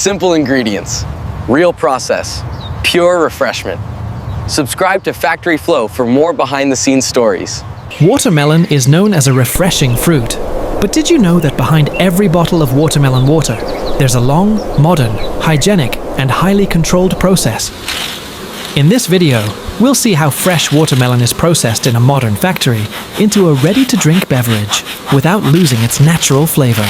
Simple ingredients, real process, pure refreshment. Subscribe to FactoryFlow for more behind-the-scenes stories. Watermelon is known as a refreshing fruit. But did you know that behind every bottle of watermelon water, there's a long, modern, hygienic, and highly controlled process? In this video, we'll see how fresh watermelon is processed in a modern factory into a ready-to-drink beverage without losing its natural flavor.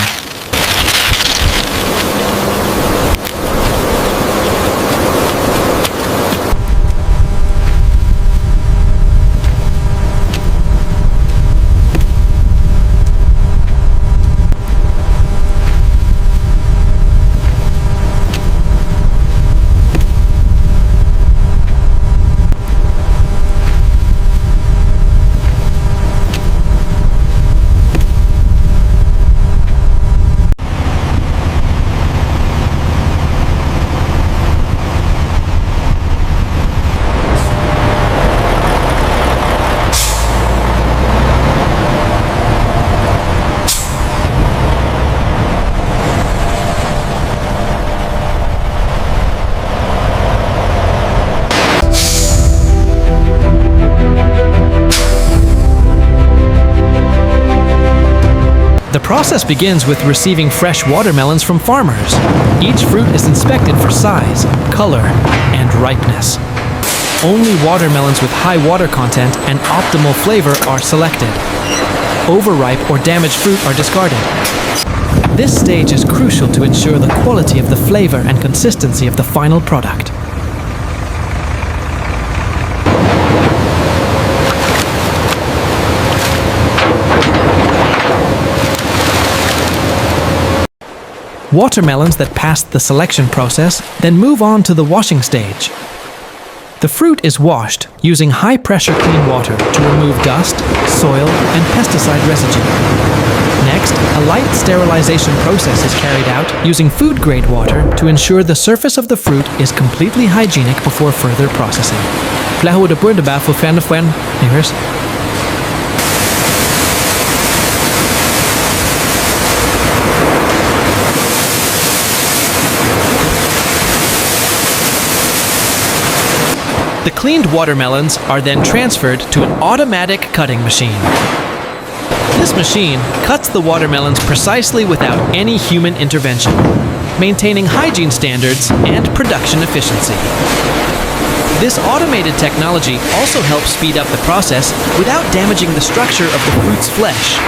The process begins with receiving fresh watermelons from farmers. Each fruit is inspected for size, color, and ripeness. Only watermelons with high water content and optimal flavor are selected. Overripe or damaged fruit are discarded. This stage is crucial to ensure the quality of the flavor and consistency of the final product. Watermelons that passed the selection process then move on to the washing stage. The fruit is washed using high-pressure clean water to remove dust, soil, and pesticide residue. Next, a light sterilization process is carried out using food-grade water to ensure the surface of the fruit is completely hygienic before further processing. The cleaned watermelons are then transferred to an automatic cutting machine. This machine cuts the watermelons precisely without any human intervention, maintaining hygiene standards and production efficiency. This automated technology also helps speed up the process without damaging the structure of the fruit's flesh.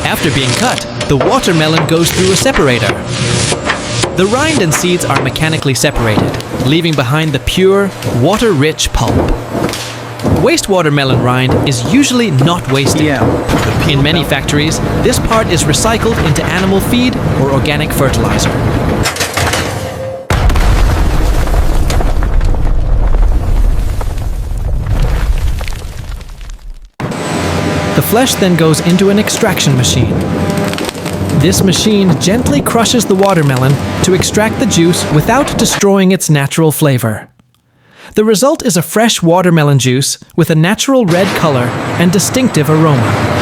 After being cut, the watermelon goes through a separator. The rind and seeds are mechanically separated, leaving behind the pure, water-rich pulp. Waste watermelon rind is usually not wasted. In many factories, this part is recycled into animal feed or organic fertilizer. The flesh then goes into an extraction machine. This machine gently crushes the watermelon to extract the juice without destroying its natural flavor. The result is a fresh watermelon juice with a natural red color and distinctive aroma.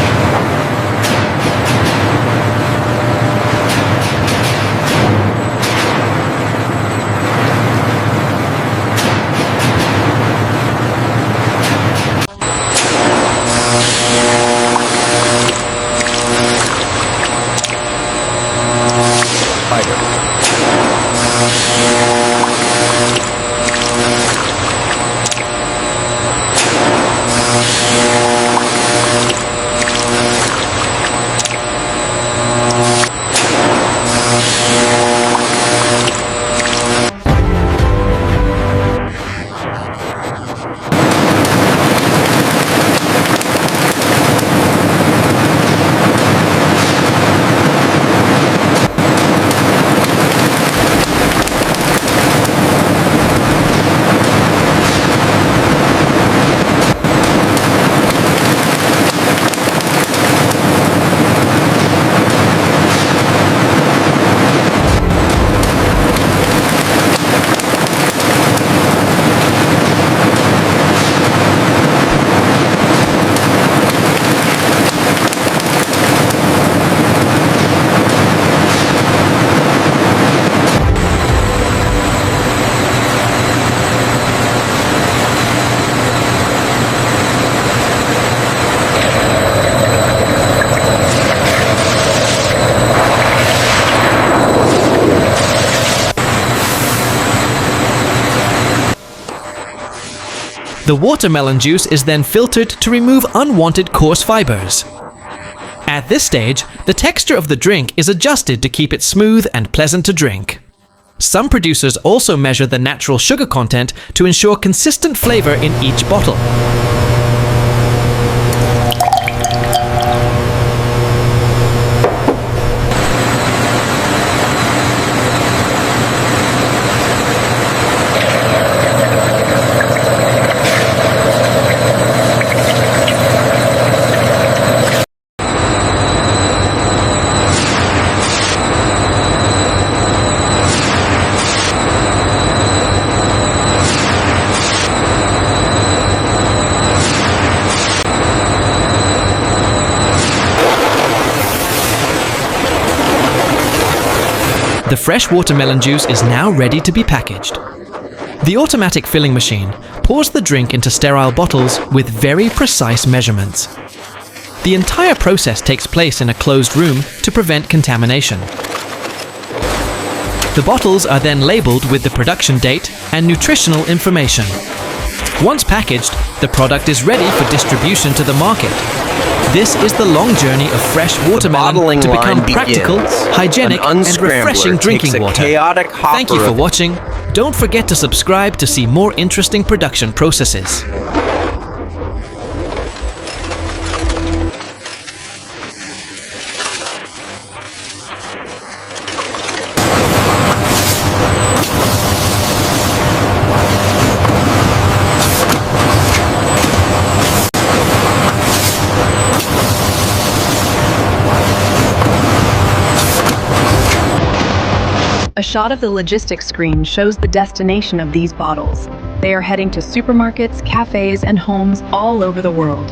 The watermelon juice is then filtered to remove unwanted coarse fibers. At this stage, the texture of the drink is adjusted to keep it smooth and pleasant to drink. Some producers also measure the natural sugar content to ensure consistent flavor in each bottle. The fresh watermelon juice is now ready to be packaged. The automatic filling machine pours the drink into sterile bottles with very precise measurements. The entire process takes place in a closed room to prevent contamination. The bottles are then labeled with the production date and nutritional information. Once packaged, the product is ready for distribution to the market. This is the long journey of fresh watermelon to become practical, hygienic, and refreshing drinking water. Thank you for watching. Don't forget to subscribe to see more interesting production processes. A shot of the logistics screen shows the destination of these bottles. They are heading to supermarkets, cafes, and homes all over the world.